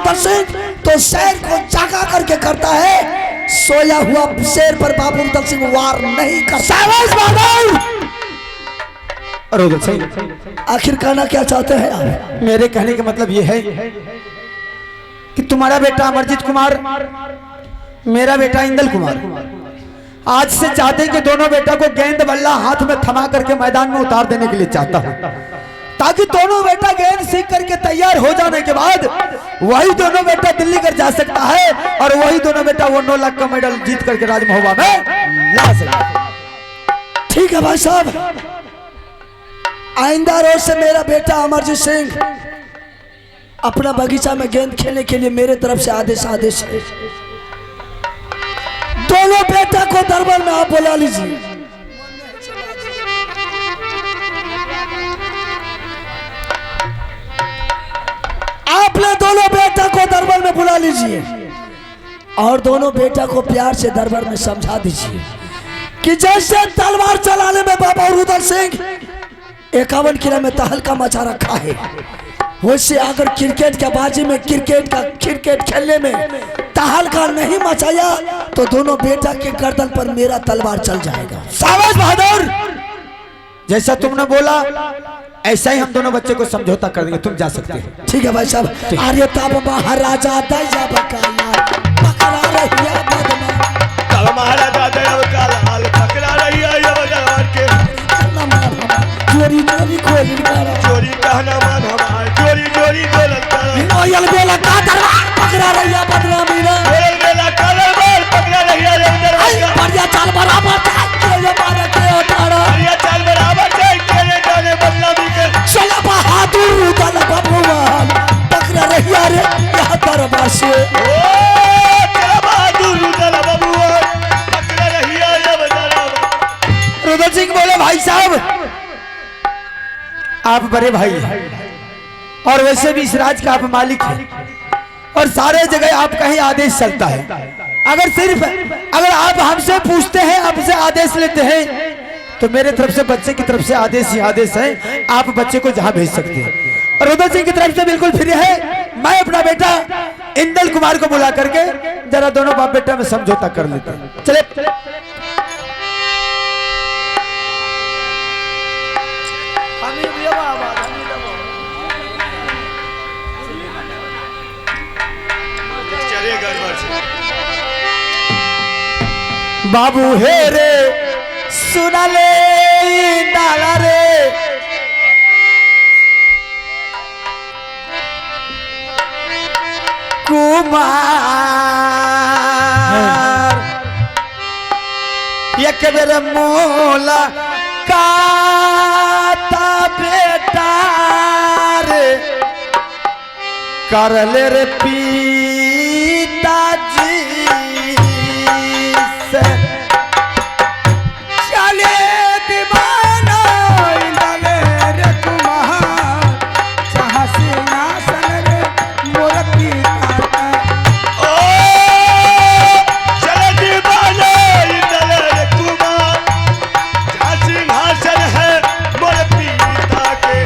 उधर से तो शेर को जागा करके करता है, सोया हुआ शेर पर बाबू उधर सिंह वार नहीं करता। रुदल सिंह, आखिर कहना क्या चाहते हैं आप? मेरे कहने का मतलब यह है कि तुम्हारा बेटा अमरजीत कुमार, मेरा बेटा इंदल कुमार, आज से चाहते हैं कि दोनों बेटा को गेंद बल्ला हाथ में थमा करके मैदान में उतार देने के लिए चाहता हूं, ताकि दोनों बेटा गेंद सीख करके तैयार हो जाने के बाद वही दोनों बेटा दिल्ली कर जा सकता है और वही दोनों बेटा वो 9 लाख का मेडल जीत करके राजमहोबा में ला सकता है। ठीक है भाई साहब, आइंदा रोज से मेरा बेटा अमरजीत सिंह अपना बगीचा में गेंद खेलने के लिए मेरे तरफ से आदेश है। दोनों बेटा को दरबार में आप बुला लीजिए। आपने दोनों बेटा को दरबार में बुला लीजिए और दोनों बेटा को प्यार से दरबार में समझा दीजिए कि जैसे तलवार चलाने में बाबा रुदल सिंह 51 किलो में तहलका मचा रखा है, वैसे अगर क्रिकेट के बाजी में क्रिकेट खेलने में तहलका नहीं मचाया तो दोनों बेटा के गर्दन पर मेरा तलवार चल जाएगा। शाबाश बहादुर, जैसा तुमने बोला ऐसा ही हम दोनों बच्चे को समझौता कर देंगे, तुम जा सकते हो। ठीक है भाई साहब। अरे तब महाराजा दया बकाला पकड़ा रहिया बदमा, तब महाराजा दया बकाला पकड़ा रहिया बदमान के, चोरी चोरी खोली मारा, चोरी कहना मान हमार, चोरी चोरी बोलत करा, ओयल बेला का दरबार पकड़ा रहिया बदमा मीरा, बोल बेला का दरबार पकड़ा रहिया दरबार, बढ़िया चाल बराबर के मारा के उतारा, बढ़िया चाल बराबर के डाले बदनामी के, चला बहादुर रुदल बबुआन पकड़ा रहिया रे यहाँ दरबार से। ओ चला बहादुर रुदल बबुआन पकड़ा रहिया बदनामी। रुदल सिंह बोले भाई साहब आप बड़े भाई हैं और वैसे भी इस राज का आप मालिक हैं और सारे जगह आपका ही आदेश चलता है। अगर आप हमसे पूछते हैं, आपसे आदेश लेते हैं तो मेरे तरफ से बच्चे की तरफ से आदेश ही आदेश है, आप बच्चे को जहां भेज सकते हैं। और रुदल सिंह की तरफ से बिल्कुल फ्री है, मैं अपना बेटा इंदल कुमार को बुला करके जरा दोनों बाप बेटा में समझौता कर लेते हैं। चले बाबू हे रे सुना ले डाला रे, कुमार एक बेर मोला काता बेटा रे कर ले रे पिताजी से, चले दीवाना इंदले रे कुमार जहाँ सिंहासन रे मोर पिता, ओ चले दीवाना इंदले रे कुमार जहाँ सिंहासन है मोर पिता के,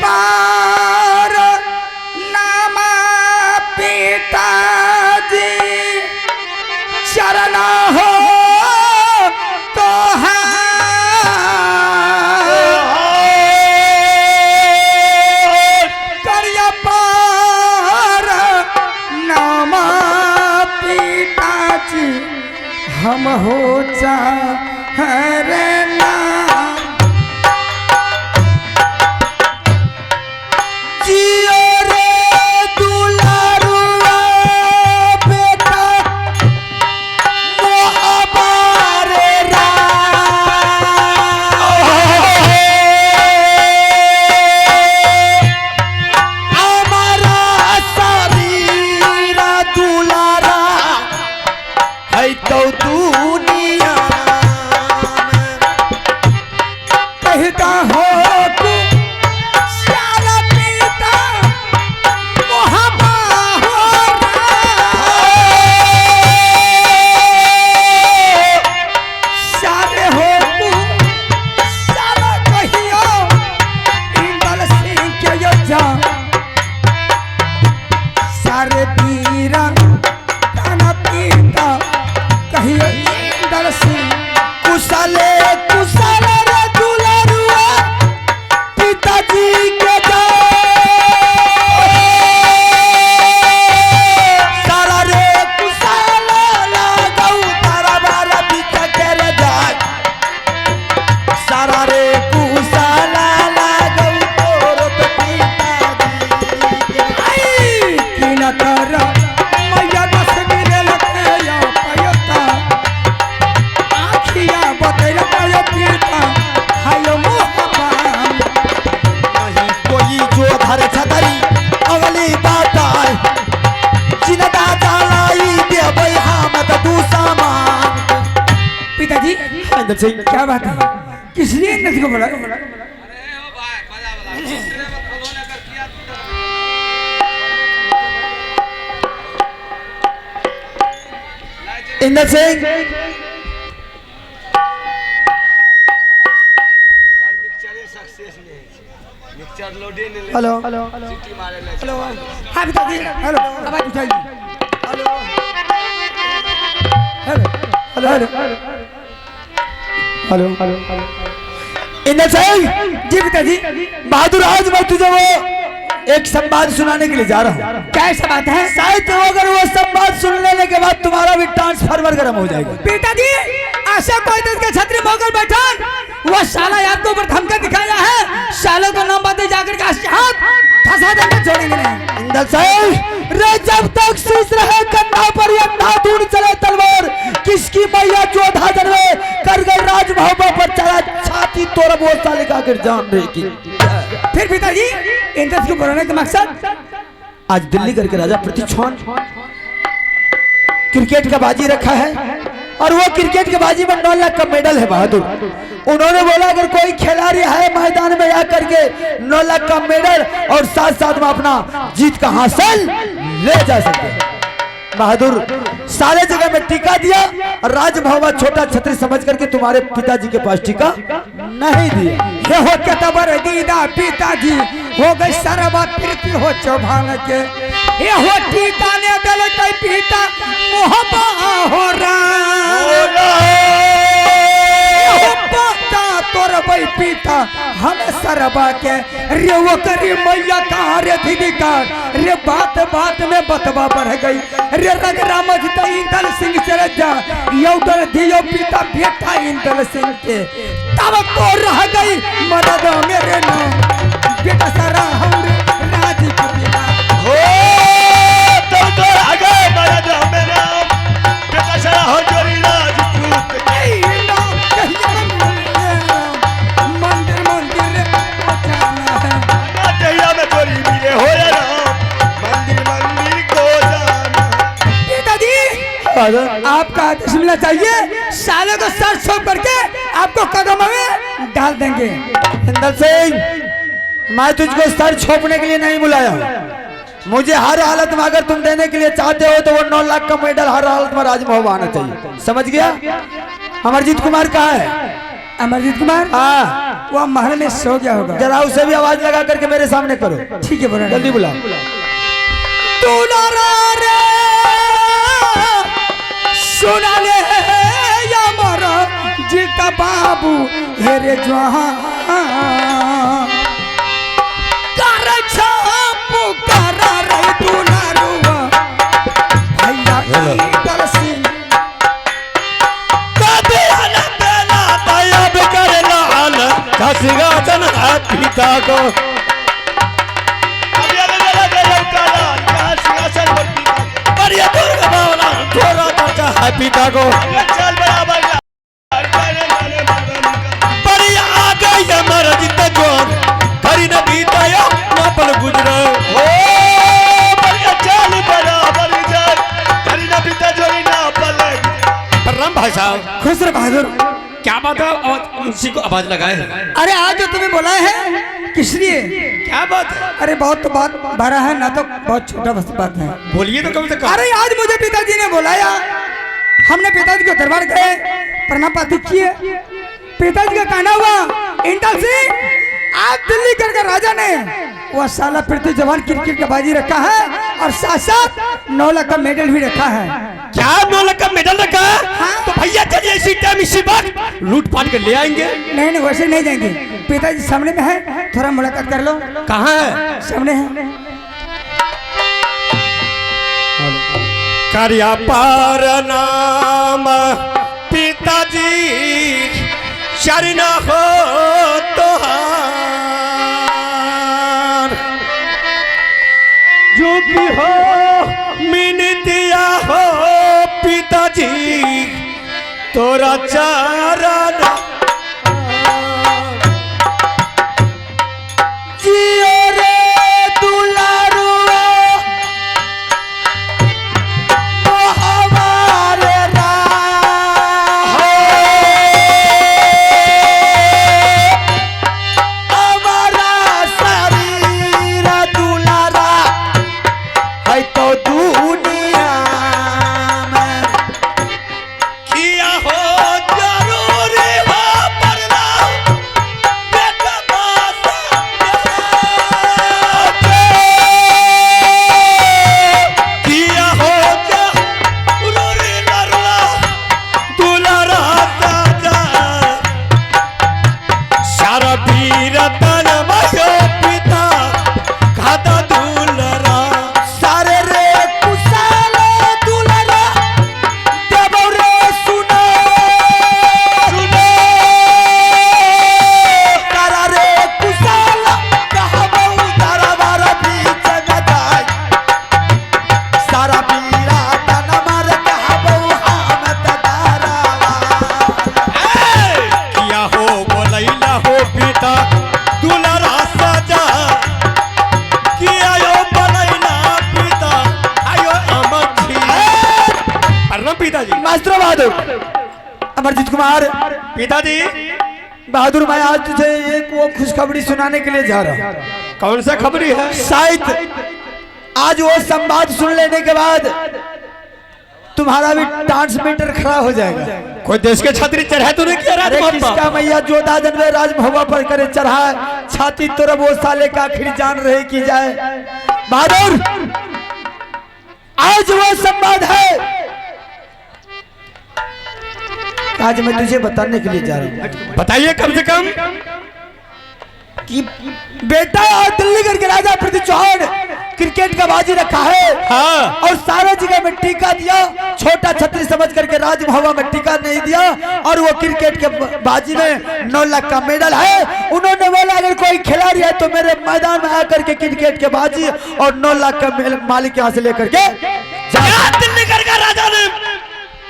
पार नामा पिताजी शरण हो तो करिया पार नामा पिताजी हम हो चाहे ना, तो तू इंदल सिंह, क्या बात है? किस लिए इंदल सिंह को बुलाया? Indal Singh, hello hello hello, हाँ पिताजी, हेलो, आवाज उठाइए। Hello hello hello hello hello, Indal Singh, जी पिताजी, बहादुर आज मैं तुझे वो एक संवाद सुनाने के लिए जा रहा हूँ। क्या ऐसा बात है? शायद तो अगर वो संवाद सुन लेने के बाद तुम्हारा भी ट्रांसफार्मर गर्म हो जाएगा। पिताजी, ऐसा कोई देश के छतरी मोगल बैठा वो साला आपको ऊपर धमकी दिखाया है, सालों को नाम बातें जाकर के हाथ फंसा देंगे, छोड़ेंगे नहीं। इंदल सिंह, रे जब तक शीश रहे कंधा पर या नादून चले तलवार, किसकी मैया चौधा जनवे कर गई राजभवन पर चला छाती तोड़ वो साले का कर जान रही की। फिर पिताजी, इंद्र को बुलाने का मकसद? आज दिल्ली करके राजा प्रतिछौन क्रिकेट का बाजी रखा है और वो क्रिकेट के बाजी में 9 लाख का मेडल है बहादुर। उन्होंने बोला अगर कोई खिलाड़ी है मैदान में आकर के 9 लाख का मेडल और साथ साथ में अपना जीत का हासिल ले जा सकते। बहादुर सारे जगह में टीका दिया और राजभवन छोटा छतरी समझ करके तुम्हारे पिताजी के पास टीका नहीं दिया। ये हो के तबर दीदा पिताजी हो गई सारा बात प्रीति हो चौभान के, ये हो टीका ने दल कई पीता मोहब्बा हो तोर भाई पीता हम सरबा के रे वो करी मैया कहाँ रे धिकार रे बात बात में बतवा बढ़ गई रे रग रामज इंदल सिंह चले जा योगर दियो पिता बेटा इंदल सिंह के तब तो रह गई मदद मेरे नाम बेटा सारा हम राज के पिता हो तो आगे मदद मेरा बेटा सारा हो जोरी राजपूत मंदिर मंदिर पहुंचाना है तेरा में जोरी मिले हो रे राम मंदिर मंदिर को जाना। पिताजी, आपका आदेश मिलना चाहिए, साले को सर छोड़ करके आपको कदम में डाल देंगे। इंदल सिंह, मैं तुझको सर छोपने के लिए नहीं बुलाया। मुझे हर हालत में अगर तुम देने के लिए चाहते हो तो वो 9 लाख का मेडल हर हालत में राजभवन आना चाहिए, समझ गया? अमरजीत कुमार कहाँ है? अमरजीत कुमार, हाँ, वो महल में सो गया होगा। जरा उसे भी आवाज लगा करके मेरे सामने करो। ठीक है, बोला जल्दी बुला। सुना ले अमर जीता बाबू हेरे जहां कर छापू कर रे दुलारुआ भैया इंदल सिंह कभी आनंद ना दया करना आन झांसीगा जन पिता को अभी अलग अलग काला झांसीगा जन पिता बढ़िया दुर्गा बावला थोड़ा दर्जा है पिता को चल बराबर बढ़िया आ गई हमारा जितना जोन हरी न बीताया ना पल गुजरा ओ बढ़िया चल बराबर जन हरी न बीता जोरी ना पल। प्रणाम भाई साहब। खुश रह बहादुर। क्या बात है? उसी को आवाज लगाए हैं। अरे आज जो तुम्हें बुलाए हैं किस लिए? क्या बात है? अरे बहुत तो बात बड़ा है ना, तो बहुत छोटा बस बात है। बोलिए तो कम से कम। अरे आज मुझे पिताजी ने बुलाया, हमने पिताजी को दरबार गए, प्रणाम पाती किए। पिताजी का कहना हुआ इंदल सिंह आज दिल्ली करके राजा ने वह साला पृथ्वी जवान क्रिकेट का बाजी रखा है और साथ साथ 9 लाख का मेडल भी रखा है। क्या 9 लाख का मेडल रखा है? हाँ। तो भैया चलिए इसी टाइम इसी बात लूट पाट कर ले आएंगे। नहीं नहीं, वैसे नहीं जाएंगे। पिताजी सामने में है, थोड़ा मुलाकात कर लो। कहाँ है? सामने है। करिया पार नाम पिताजी शरण हो तोहार जो भी हो मिनतिया हो पिताजी तोरा चरण जियो रे दुलारुआ हमारे राम प्रणाम पिताजी। मास्टर बहादुर, अमरजीत कुमार। पिताजी बहादुर, मैं आज तुझे एक वो खुशखबरी सुनाने के लिए जा रहा हूँ। कौन सा खबरी है? शायद आज वो संवाद सुन लेने के बाद तुम्हारा भी ट्रांसमीटर खड़ा हो जाएगा। कोई देश के छतरी चढ़ाए तो नहीं किया अरे किसका मैया जो दादन में राज महुआ पर करे चढ़ाए, छाती तोड़ वो साले का आखिर जान रहे की जाए। बहादुर, आज वो संवाद है आज मैं तुझे बताने के लिए जा रहा हूँ। बताइए कम से कम। कि बेटा और दिल्ली करके राजा पृथ्वी चौहान क्रिकेट का बाजी रखा है। हाँ। और सारा जगह में टीका दिया, छोटा छतरी समझ करके राज महुआ में टीका नहीं दिया। और वो क्रिकेट के बाजी में 9 लाख का मेडल है। उन्होंने बोला अगर कोई खिलाड़ी है तो मेरे मैदान में आकर के क्रिकेट के बाजी और 9 लाख का मालिक यहाँ से लेकर के दिल्ली करके राजा ने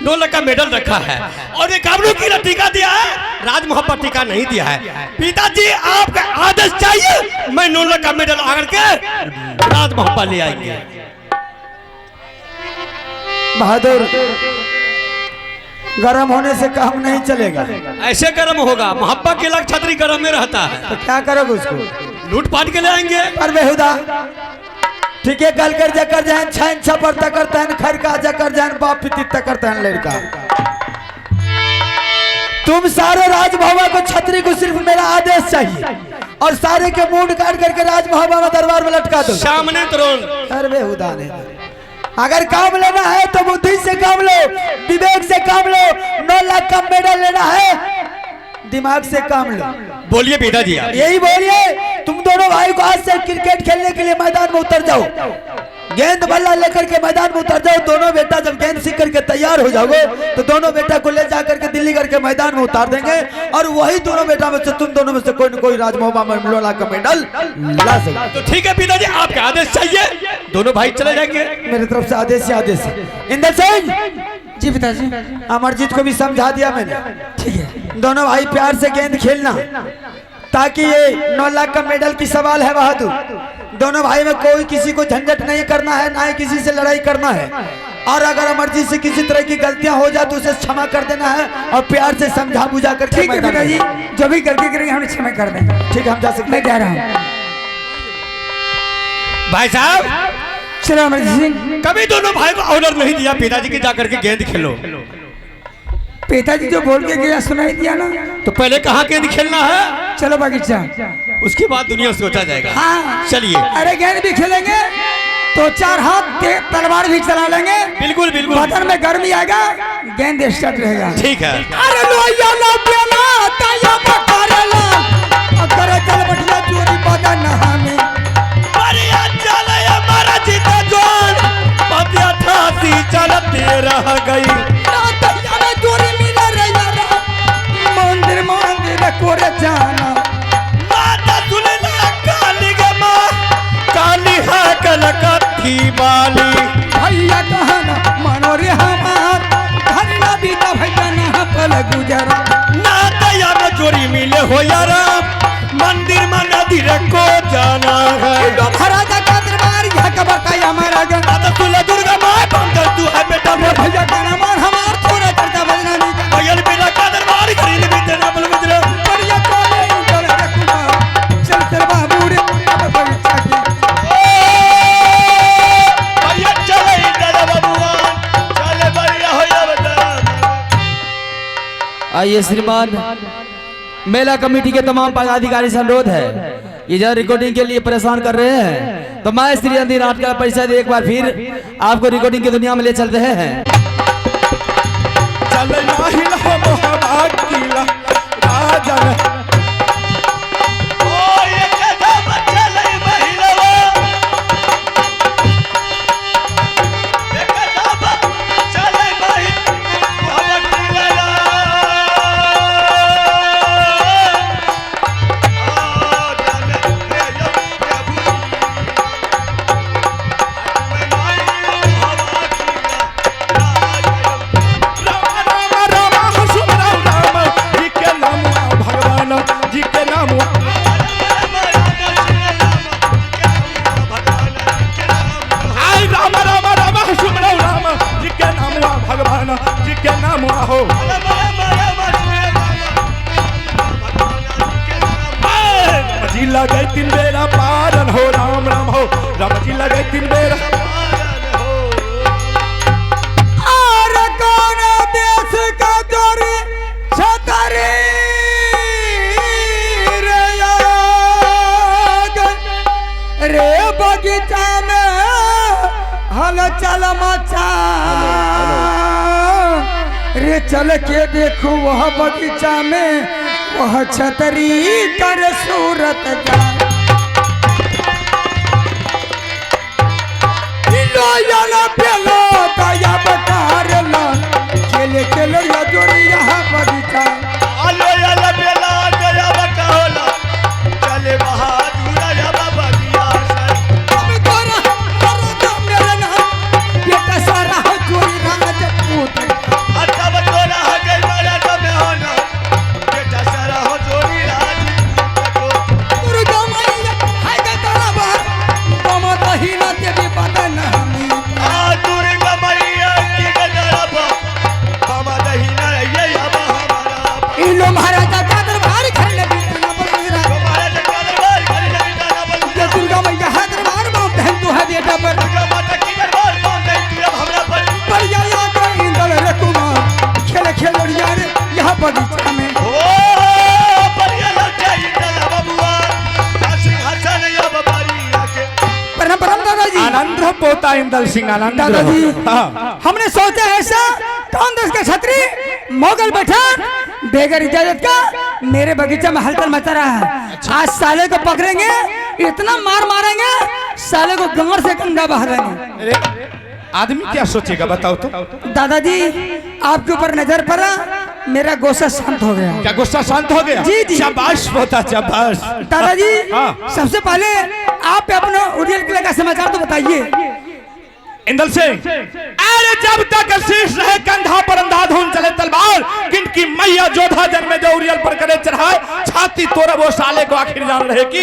9 लाख का मेडल रखा है और एक गाबड़ू की टीका दिया है, राज मोहब्बत टीका नहीं दिया है। पिताजी आपका आदेश चाहिए, मैं 9 लाख का मेडल आकर के राज मोहब्बत ले आएंगे। बहादुर, गरम होने से काम नहीं चलेगा। ऐसे गर्म होगा, मोहब्बत के लग छतरी गर्म में रहता है। तो क्या करोगे उसको? लूटपाट के ले आएंगे। पर बेहुदा ठीक है, गल कर जकर जहन छन छपर तकर तहन खर का जकर जहन बाप पिति तकर तहन लड़का। तुम सारे राजभवन को छतरी को सिर्फ मेरा आदेश चाहिए और सारे के मुंड काट करके राजभवन में दरबार में लटका दो सामने तुरंत। अरे बेहुदा ने, अगर काम लेना है तो बुद्धि से काम लो, विवेक से काम लो। 9 लाख का मेडल लेना है, दिमाग से काम लो। बोलिए पिताजी। यही बोलिए। तुम दोनों भाई को आज से क्रिकेट खेलने के लिए मैदान में उतर जाओ, गेंद बल्ला लेकर के मैदान में उतर जाओ। दोनों बेटा जब गेंद सीख करके तैयार हो जाओगे तो दोनों बेटा को ले जाकर के दिल्ली करके मैदान में उतार देंगे और वही दोनों बेटा में से तुम दोनों में से कोई न कोई राजमोहबा में 9 लाख का मेडल ला सके। तो ठीक है पिताजी, आपका आदेश चाहिए, दोनों भाई चले जाएंगे। मेरी तरफ से आदेश ही आदेश है। इंदर सिंह जी पिताजी। अमरजीत को भी समझा दिया मैंने। ठीक है। दोनों भाई प्यार से गेंद खेलना ताकि ये 9 लाख का मेडल की सवाल है। बहादुर, दोनों भाई में कोई किसी को झंझट नहीं करना है, ना ही किसी से लड़ाई करना है। और अगर अमरजीत से किसी तरह की गलतियां हो जाए तो उसे क्षमा कर देना है और प्यार से समझा बुझा कर। ठीक है पिताजी, जो भी गलती करेंगे हम क्षमा कर देंगे। ठीक है, हम जा सकते मैं जा रहा हूँ। भाई साहब, चलो अमरजीत सिंह। कभी दोनों भाई को ऑर्डर नहीं दिया पिताजी की जाकर के गेंद खेलो। पिताजी जो बोल के गया सुनाई दिया ना, तो पहले कहाँ गेंद खेलना है, चलो बगीचा। उसके बाद दुनिया सोचा जाएगा। हाँ चलिए। अरे गेंद भी खेलेंगे तो 4 हाथ के तलवार भी चला लेंगे। बिल्कुल बिल्कुल। बदन में गर्मी आएगा, गेंद स्टार्ट रहेगा। ठीक है। अरे लोया ना पेला ताया बकरेला अगर चल बटिया चोरी बदन हमें बढ़िया चले हमारा जीता जोन पतिया ठासी चलते रह गई। ना तैया में चोरी मिल रही है मंदिर मंदिर कोरे जाना माता सुनला काली गे माँ काली है कलकत्ती वाली। भैया कहना मनो रे हमार घर ना बीता भैया ना पल गुजरा ना दया में चोरी मिले हो यार, मंदिर में नदी को जाना है। तो महाराजा का दरबार यह कबर का हमारा गन माता तुला दुर्गा माँ बंदर तू है बेटा मोर। भैया का नाम हमार थोड़ा चर्चा बजना नहीं का भैया बिना का दरबार खरीद भी देना बल गुजरे। बढ़िया चले चल रखूंगा चल चल बाबू रे अब बगीचा की भैया चले दादा बाबूआन चले बढ़िया हो या बता। आइए श्रीमान, मेला कमेटी के तमाम पदाधिकारी से अनुरोध है, ये जहाँ रिकॉर्डिंग के लिए परेशान कर रहे हैं तो मैं श्री अंधी नाट का परिचय दे एक बार फिर आपको रिकॉर्डिंग की दुनिया में ले चल रहे हैं। चले नाही हो मोहब्बत की राजन ओ ये कथा बच्चा नहीं महिलावा ये कथा बच्चा नहीं मोहब्बत की लला आ जाने रे प्रभु मैं नहीं मोहब्बत की भगवान जी के नाम हो। राम जी लगे 3 बेरा पारन हो, राम राम हो, राम जी लगे 3 बेरा पारन हो। और कौन देश का जोरी छतरी रे रे बगीचा में हलचल मचा रे चल के देखो वह बगीचा में वह छतरी कर सूरत जा लोया पेलो दया बकार ला खेले खेलो या जोड़ी यहाँ बगीचा लोया बेला गया बकाला चले बहादुर या बगिया अभी तोरा तो मेरे नाम बेटा सारा हो जोड़ी राजपूत तब तोरा गई बड़ा तब होना बेटा सारा हो जोड़ी राजपूत दुर्गा मैया है के तोरा बाहर तुम तो ही ना तेरी पता नहीं दुर्गा मैया की गजब हम दहीना ये अब हमारा इलो महाराजा का दरबार खड़े बीतना बलवीरा हमारा जगह दरबार घर नहीं जाना बल ये दुर्गा मैया है दरबार में बहन तू है बेटा पर दुर्गा माता की दरबार कौन नहीं तू अब हमरा पर पर या का इंदल रे कुमार खेले खेलोड़िया रे यहाँ बगीचा में ओ पर ये लगे इंदल बबुआ सिंहासन या बारी आके परम परम दादाजी आनंद पोता इंदल सिंह आनंद दादाजी हाँ। हमने सोचा ऐसा कौन देश का छतरी मोगल बैठा बेगर इजाजत का मेरे बगीचा में हलचल मचा रहा है। आज साले को पकड़ेंगे, इतना मार मारेंगे साले को गंगर से गंगा बहा देंगे। अरे आदमी क्या सोचेगा बताओ तो। दादाजी आपके ऊपर नजर पड़ा, मेरा गुस्सा शांत हो गया। क्या गुस्सा शांत हो गया? जी, जी। शाबाश पोता शाबाश। दादाजी हाँ। सबसे पहले आप अपना उड़ियल किला का समाचार तो बताइए। इंदल सिंह, अरे जब तक शीश रहे कंधा पर अंधाधुन चले तलवार, किनकी मैया जोधा जन्मे जो उरियल पर करे चढ़ाए, छाती तोड़ वो साले को आखिर जान रहे कि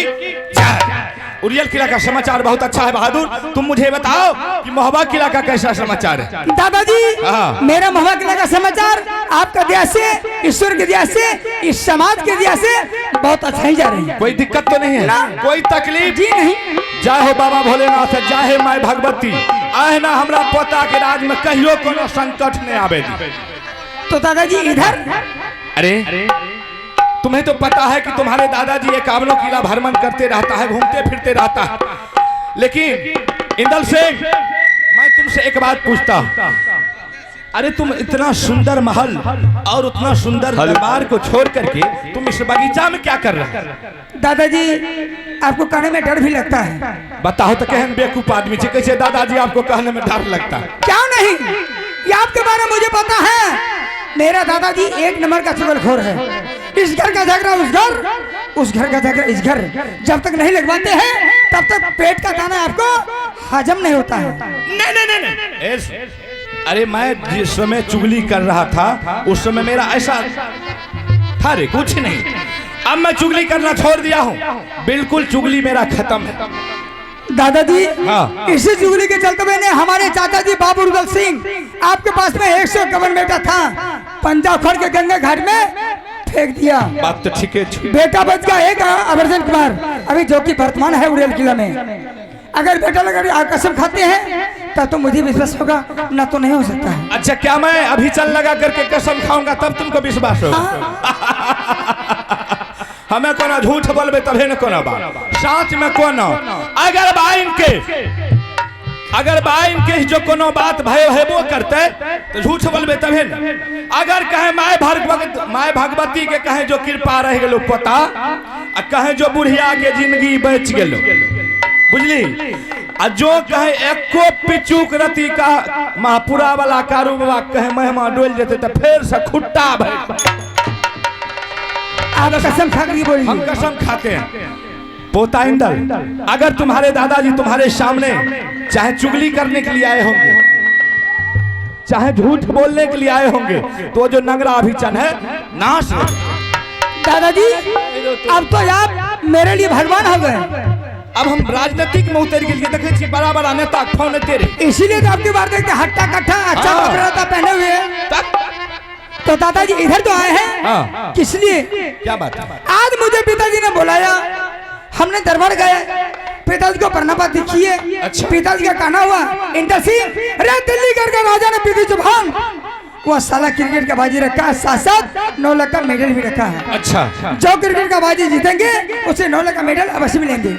उरियल किला का समाचार बहुत अच्छा है बहादुर। तुम मुझे बताओ कि महोबा किला का कैसा समाचार है? दादाजी हाँ। मेरा महोबा किला का समाचार आपका दया से, ईश्वर की दया से, इस समाज की दया से बहुत अच्छा ही जा रही है। कोई दिक्कत तो नहीं है? कोई तकलीफ जी नहीं। जय हो बाबा भोलेनाथ, जय हो माय भगवती। आए ना हमरा पोता के राज में कहियो कोनो संकट नहीं आवे। तो दादाजी इधर अरे तुम्हें तो पता है कि तुम्हारे दादाजी एकावनों किला भ्रमण करते रहता है, घूमते फिरते रहता है। लेकिन इंदल सिंह, मैं तुमसे एक बात पूछता, अरे तुम इतना सुंदर महल और उतना सुंदर दरबार को छोड़ करके तुम इस बगीचा में क्या कर रहे हो? दादाजी आपको कहने में डर भी लगता है। बताओ तो कहन बेवकूफ आदमी छे, कैसे दादाजी आपको कहने में डर लगता है? क्या नहीं, ये आपके बारे में मुझे पता है। मेरा दादाजी एक नंबर का चुगलखोर है। इस घर का झगड़ा उस घर, उस घर का झगड़ा इस घर। जब तक नहीं लगवाते हैं तब तक पेट का खाना आपको हजम नहीं होता है। नहीं। अरे मैं जिस समय चुगली कर रहा था उस समय मेरा ऐसा था रे, कुछ नहीं। अब मैं चुगली करना छोड़ दिया हूँ, बिल्कुल चुगली मेरा खत्म है। दादाजी हाँ। इसी चुगली के चलते हुए ने हमारे चाचा जी बाबू रुदल सिंह आपके पास में 100 कवन बेटा था, पंजा खोड़ के गंगा घाट में फेंक दिया। बात तो ठीक है। बेटा बच गया एक अमरजन कुमार, अभी जो कि वर्तमान है उड़ेल किला में। अगर बेटा लगा आप कसम खाते हैं तब तो मुझे विश्वास होगा, ना तो नहीं हो सकता है। अच्छा, क्या मैं अभी चल लगा करके कसम खाऊंगा तब तुमको विश्वास होगा? हमें कोना झूठ बोलबे तभी न कोना बात साच में कोना। अगर बाइन के जो कोनो बात भयो हेबो करते तो झूठ बोलबे तभी न। अगर कहे माय भगवती के कहे जो कृपा रह गेलो पता, आ कहे जो बुढ़िया के जिंदगी बच गेलो, बुझली। आ जो कहे एको पिचुक रति का महापुरा वाला कारू बाबा कहे महिमा डोल जेते तो फिर से खुट्टा भर। आप कसम खा के बोलिए। हम कसम खाते हैं पोता इंदल, अगर तुम्हारे दादाजी तुम्हारे सामने चाहे चुगली करने के लिए आए होंगे, चाहे झूठ बोलने के लिए आए होंगे, तो जो नंगरा अभिचन है नाश हो। दादाजी अब तो आप मेरे लिए भगवान हो गए। अब हम राजनीतिक में उतर के लिए देखे छी बड़ा बड़ा नेता फोन तेरे इसीलिए तो आपकी बार देखते हट्टा कट्टा अच्छा हाँ। कपड़ा था पहने हुए। तो दादाजी इधर तो आए हैं हाँ। किस लिए? क्या बात है? आज मुझे पिताजी ने बुलाया, हमने दरबार गए, पिताजी को प्रणाम दिखिए। अच्छा। पिताजी का कहना हुआ इंदल सिंह, अरे दिल्ली करके राजा ने पीती जुबान, वो साला क्रिकेट का बाजी रखा है, साथ साथ 9 लाख का मेडल भी रखा है। अच्छा जो क्रिकेट का बाजी जीतेंगे उसे 9 लाख का मेडल अवश्य मिलेंगे।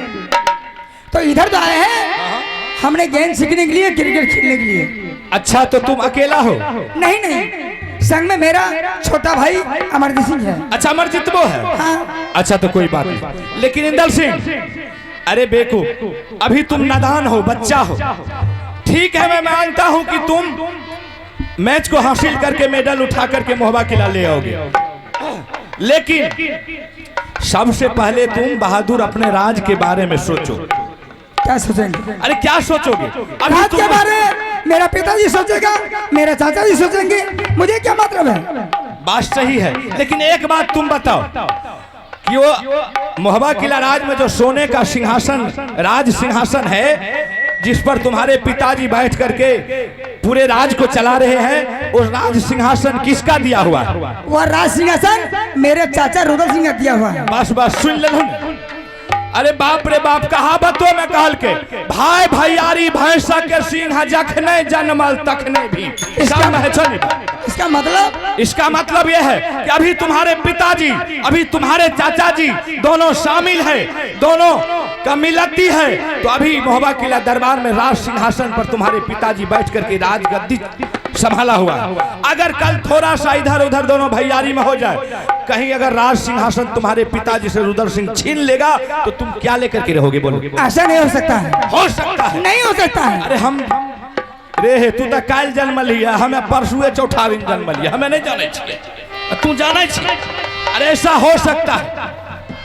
तो इधर तो आए हैं हमने गेंद सीखने के लिए, क्रिकेट खेलने के लिए। अच्छा तो तुम अकेला हो? नहीं नहीं, संग में मेरा छोटा भाई अमरजीत सिंह है। अच्छा अमरजीत वो है? हाँ। अच्छा तो कोई बात नहीं, लेकिन इंदल सिंह अरे बेकूफ, अभी तुम नादान हो, बच्चा हो। ठीक है मैं मानता हूं कि तुम मैच को हासिल करके मेडल उठा करके मोहबा किला ले आओगे, लेकिन सबसे पहले तुम बहादुर अपने राज के बारे में सोचो। क्या सोचेंगे? अरे क्या सोचोगे? अभी राज के तुम बारे मेरा पिताजी सोचेगा, मेरा चाचा जी सोचेंगे, मुझे क्या मतलब है? बात सही है, लेकिन एक बात तुम बताओ कि वो मोहबा किला राज में जो सोने का सिंहासन, राज सिंहासन है, जिस पर तुम्हारे पिताजी बैठ करके पूरे राज को चला रहे हैं, उस राज सिंहासन किसका दिया हुआ? वो राज सिंहासन मेरे चाचा रुदल सिंह का दिया हुआ है। बस बस सुन ले। अरे बाप रे बाप, कहावतों में कहल के भाई भैयारी भैंसा के सिंह जखने जन्मल तखने भी। इसका मतलब? इसका मतलब यह है कि अभी तुम्हारे पिताजी, अभी तुम्हारे चाचा जी दोनों शामिल हैं, दोनों का मिलती है, तो अभी मोहबा किला दरबार में राज सिंहासन पर तुम्हारे पिताजी बैठ करके राज गद्दी संभाला हुआ। अगर कल थोड़ा सा इधर उधर दोनों भैयारी में हो जाए, कहीं अगर राज सिंहासन तुम्हारे पिताजी से रुद्र सिंह छीन लेगा, तो तुम क्या लेकर के रहोगे? बोलो। ऐसा नहीं हो सकता है। हो सकता है? नहीं हो सकता है। अरे हम रे हे, तू तो काल जन्म लिया, हमें परसुए चौथा दिन जन्म लिया, हमें नहीं जाने छिए, तू जाने छिए। अरे ऐसा हो सकता है,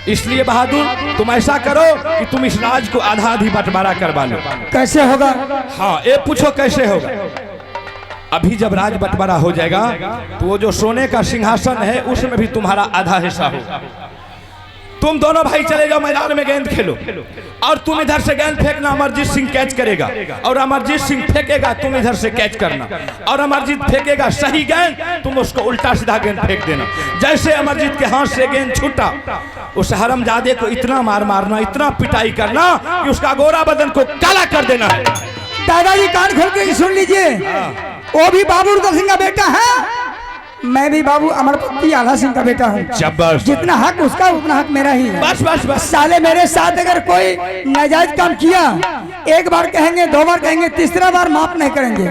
इसलिए बहादुर तुम ऐसा करो कि तुम इस राज को आधा आधी बंटवारा करवा लो। कैसे होगा? हाँ ये पूछो कैसे होगा? अभी जब राज बंटवारा हो जाएगा तो वो जो सोने का सिंहासन है उसमें भी तुम्हारा आधा हिस्सा होगा। तुम दोनों भाई चले जाओ मैदान में, गेंद खेलो, और तुम इधर से गेंद फेंकना, अमरजीत सिंह कैच करेगा, और अमरजीत सिंह फेंकेगा, तुम इधर से कैच करना, और अमरजीत फेंकेगा सही गेंद, तुम उसको उल्टा सीधा गेंद फेंक देना। जैसे अमरजीत के हाथ से गेंद छूटा, उस हरामजादे को इतना मार मारना, इतना पिटाई करना कि उसका गोरा बदन को काला कर देना है। दादाजी कान खोल के सुन लीजिए, वो भी बाबू रुदल सिंह का बेटा है, मैं भी बाबू अमरपति आला सिंह का बेटा हूँ। जितना हक उसका उतना हक मेरा ही है। बस बस बस। साले मेरे साथ अगर कोई नाजायज काम किया, एक बार कहेंगे, 2 बार कहेंगे, तीसरा बार माफ नहीं करेंगे।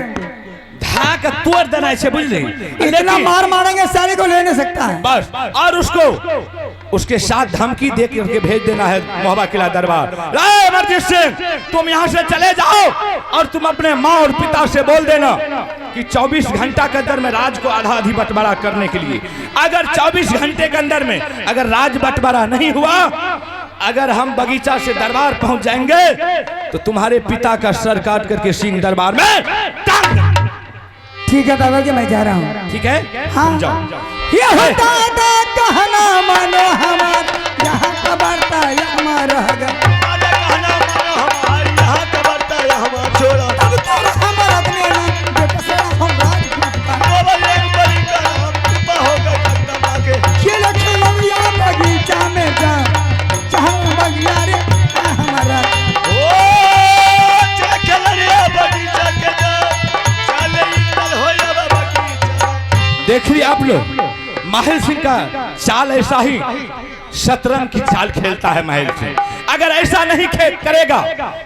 धाक तोड़ देना है, बुझ रही? इतना मार मारेंगे साले को ले नहीं सकता है। बस, और उसको उसके साथ धमकी दे करके भेज देना है मोहबा किला दरबार। अमरजीत सिंह तुम यहाँ से चले जाओ, और तुम अपने माँ और पिता से बोल देना कि 24 घंटा के अंदर में राज को आधा आधी बंटवारा करने के लिए। अगर 24 घंटे के अंदर में अगर राज बंटवारा नहीं हुआ, अगर हम बगीचा से दरबार पहुंच जाएंगे, तो तुम्हारे पिता का सर काट करके सिंह दरबार में टांग। ठीक है दादाजी, मैं जा रहा हूँ। ठीक है? हाँ। जाओ। ये होता था कहना मानो हमार, यहाँ कबरता यहाँ रहेगा। अब तो हमार अपने ना, जो कसरा हम राज फूटता। खेल खेलौनिया बगीचा में जा, जहाँ बगिया रे हमारा। देख लिया आप लोग, माहिल सिंह का चाल ऐसा ही शतरंज की चाल खेलता है माहिल सिंह। अगर ऐसा नहीं करेगा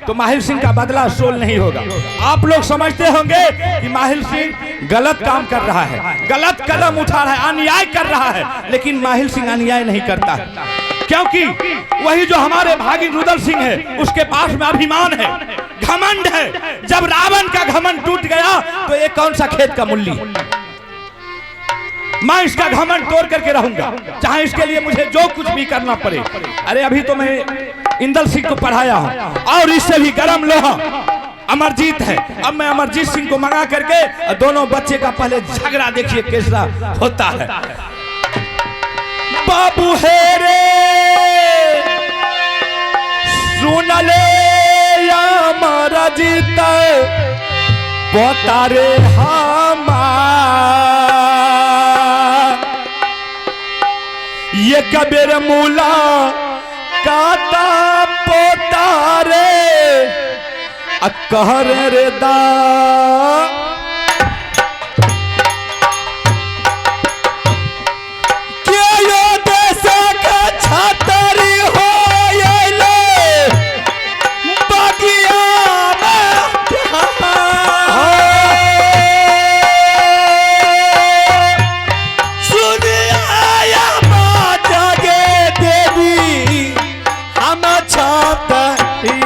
तो माहिल सिंह का बदला सोल नहीं होगा। आप लोग समझते होंगे कि माहिल सिंह गलत काम कर रहा है, गलत कदम उठा रहा है, अन्याय कर रहा है, लेकिन माहिल सिंह अन्याय नहीं करता है, क्योंकि वही जो हमारे भागिन रुदल सिंह है, उसके पास में अभिमान है, घमंड है। जब रावण का घमंड टूट गया तो ये कौन सा खेत का मूल्य? मैं इसका घमंड तोड़ करके रहूंगा, चाहे इसके लिए मुझे जो कुछ भी करना पड़े। अरे अभी तो मैं इंदल सिंह को पढ़ाया हूं, और इससे भी गरम लोहा अमरजीत है। अब मैं अमरजीत सिंह को मंगा करके दोनों बच्चे का पहले झगड़ा देखिए कैसा होता है। बाबू है रे सुन ले अमर जीत पोतारे हमार ये कबीर मूला काता पोतारे कहर रे दा के यो देश का छातरी हो ये बगिया सुन आया जागे देवी हम छातरी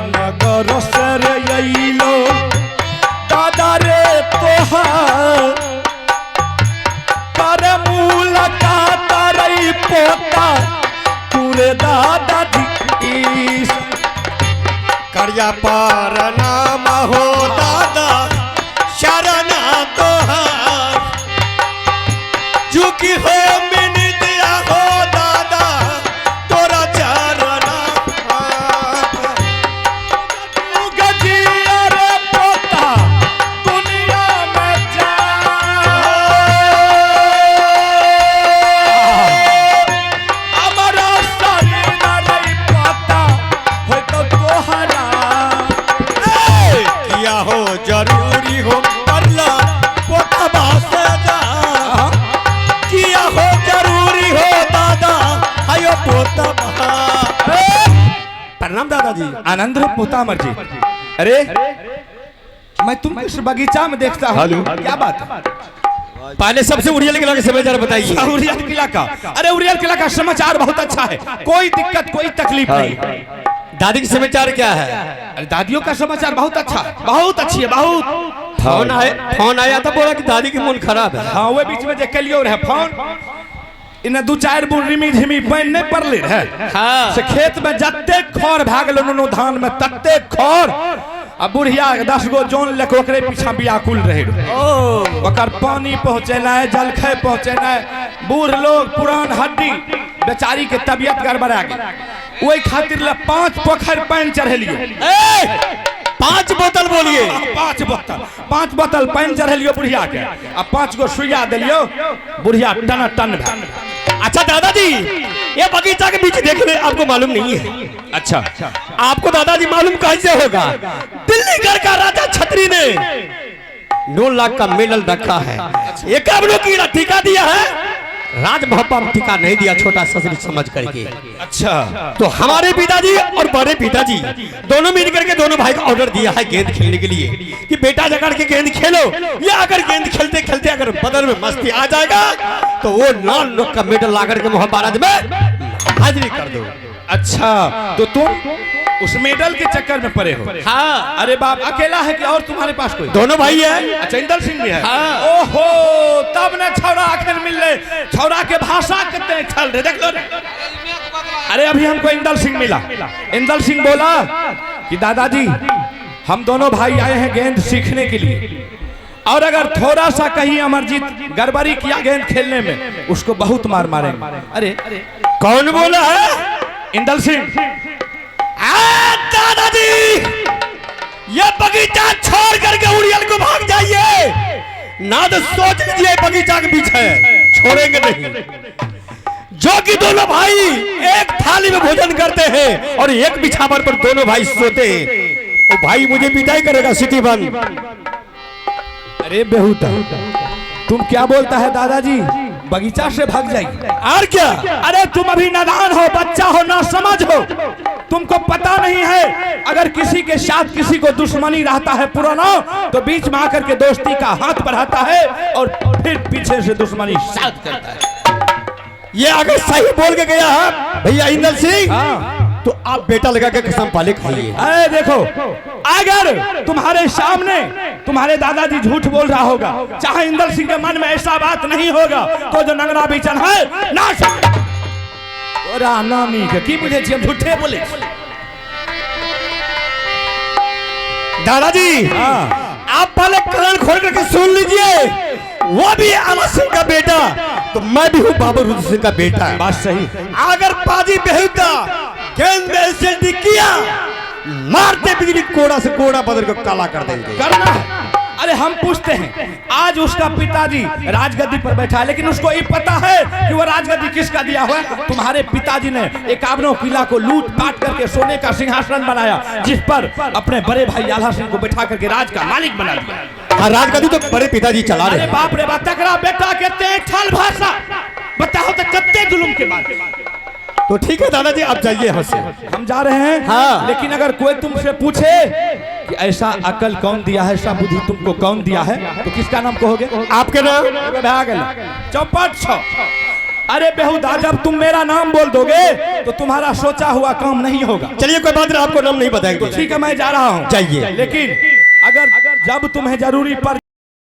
नगर सर यलो दादा रे तोहार पर मुलाकात रही पोता तुरे दादा दी करिया पर नाम हो दादा शरण तोहार चुकी हो मिन दिया हो दादा तोरा चरण जरूरी हो करला पोता बासदा किया हो जरूरी हो दादा आयो पोता प्रणाम दादाजी आनंद रूप पोता अमर जी। अरे मैं तुमको इस बगीचा में देखता हूँ, क्या बात है? पहले सबसे उड़ियल किला के समाचार बताइए। उड़ियल किला का? अरे उड़ियल किला का समाचार बहुत अच्छा है, कोई दिक्कत कोई तकलीफ नहीं। दादी के समाचार क्या है? अरे दादियों का समाचार बहुत अच्छा है, बहुत अच्छी है, बहुत। फोन आया था, बोला कि दादी की मन खराब है। हाँ वो बीच में देख लियो रहे फोन, इन्हें दो चार बुन रिमी झिमी पानी नहीं पड़ले है। हाँ। से खेत में जत्ते खर भाग लो धान में तत्ते खर, अब बुढ़िया 10 गो जोन लेके ओकरे पीछा बियाकुल रहे। ओकर पानी पहुँचेना है, जलखै पहुँचेना है, बूढ़ लोग पुरान हड्डी बेचारी के तबियत गड़बड़ा गई, वही खातिर 5 पोखर पानी चढ़ेलियो। 5 बोतल बोलिए? 5 बोतल पानी चढ़ेलियो बुढ़िया के, आ 5 गो सुइया दिलियो, बुढ़िया टन टन भैल। अच्छा दादाजी, ये बगीचा के बीच देखने आपको मालूम नहीं है? अच्छा, आपको दादाजी मालूम कैसे होगा? दिल्ली घर का राजा छतरी ने 9 लाख का मेडल रखा है। ये काबलों की टीका दिया है, राजभवन में टीका नहीं दिया, छोटा ससुरी समझ करके। अच्छा, तो हमारे पिताजी और बड़े पिताजी दोनों मिल करके दोनों भाई को ऑर्डर दिया है गेंद खेलने के लिए कि बेटा जगड़ के गेंद खेलो, या अगर गेंद खेलते खेलते अगर बदन में मस्ती आ जाएगा तो वो 9 लाख का मेडल ला करके महाभारत में हाजिरी कर दो। अच्छा, तो तुम उस मेडल के चक्कर में पड़े हो? हाँ। अरे बाप, अकेला है कि और तुम्हारे पास कोई? दोनों भाई है। अच्छा, इंदल सिंह भी है? हाँ। ओहो, तब न छौड़ा आखिर मिल रहे, छौड़ा के भाषा कितने छल रहे, देख लो रे। अरे अभी हमको इंदल सिंह मिला, इंदल सिंह बोला कि दादाजी हम दोनों भाई आए हैं गेंद सीखने के लिए, और अगर थोड़ा सा कहीं अमरजीत गड़बड़ी किया गेंद खेलने में, उसको बहुत मार मारेंगे। अरे कौन बोला है? इंदल सिंह। दादाजी, ये बगीचा छोड़ करके उड़ियल को भाग जाइए, ना तो सोच लीजिए बगीचा के बीच है, छोड़ेंगे नहीं। जो कि दोनों भाई एक थाली में भोजन करते हैं और एक बिछावर पर दोनों भाई सोते हैं, वो भाई मुझे पिटाई करेगा सिटी बंद। अरे बेहुदा, तुम क्या बोलता है दादाजी? बगीचा से भाग जाइए और क्या? अरे तुम अभी नादान हो, बच्चा हो, ना समझ हो, तुमको पता नहीं है अगर किसी के साथ किसी को दुश्मनी रहता है पुराना, तो बीच में आकर के दोस्ती का हाथ बढ़ाता है और फिर पीछे से दुश्मनी साथ करता है। ये अगर सही बोल के गया है भैया इंदल सिंह, तो आप बेटा लगा के कसम पाले खाइए। अरे देखो, अगर तुम्हारे सामने तुम्हारे दादाजी झूठ बोल रहा होगा, चाहे इंदल सिंह के मन में ऐसा बात नहीं होगा, तो जो नंगरा बीचन है ना नामी के की मुझे झूठे बोले। दादाजी, आप पहले कान खोल करके सुन लीजिए, वो भी अमर सिंह का बेटा, तो मैं भी हूँ बाबू रुद्र सिंह का बेटा। बात सही। अगर पिताजी बेहुदा गेंद में से किया, मारते बिजली कोड़ा से कोड़ा बदल को काला कर देंगे। करना है। अरे हम पूछते हैं, आज उसका पिताजी राजगद्दी पर बैठा है, लेकिन उसको ये पता है कि वो राजगद्दी किसका दिया हुआ है? तुम्हारे पिताजी ने एकावनों किला को लूट पाट करके सोने का सिंहासन बनाया, जिस पर अपने बड़े भाई आल्हा सिंह को बैठा करके राज का मालिक बना दिया। हाँ, राजगद्दी तो बड़े पिताजी चला रहे अरे हैं। बाप रे बाप, तकरा बेटा कहते हैं ठल भाषा, बताओ तो कत्ते जुल्म के बाद। तो ठीक है दादाजी, आप जाइए यहाँ से। हम जा रहे हैं। हाँ। लेकिन अगर कोई तुमसे पूछे कि ऐसा अकल कौन दिया है, ऐसा बुद्धि तुमको कौन दिया है, तो किसका नाम कहोगे? आपके नाम? चौपट छो। अरे बेहुदा, जब तुम मेरा नाम बोल दोगे तो तुम्हारा सोचा हुआ काम नहीं होगा। चलिए कोई बात नहीं, आपको नाम नहीं बताएंगे। ठीक है, मैं जा रहा हूँ। जाइए। लेकिन अगर जब तुम्हें जरूरी पड़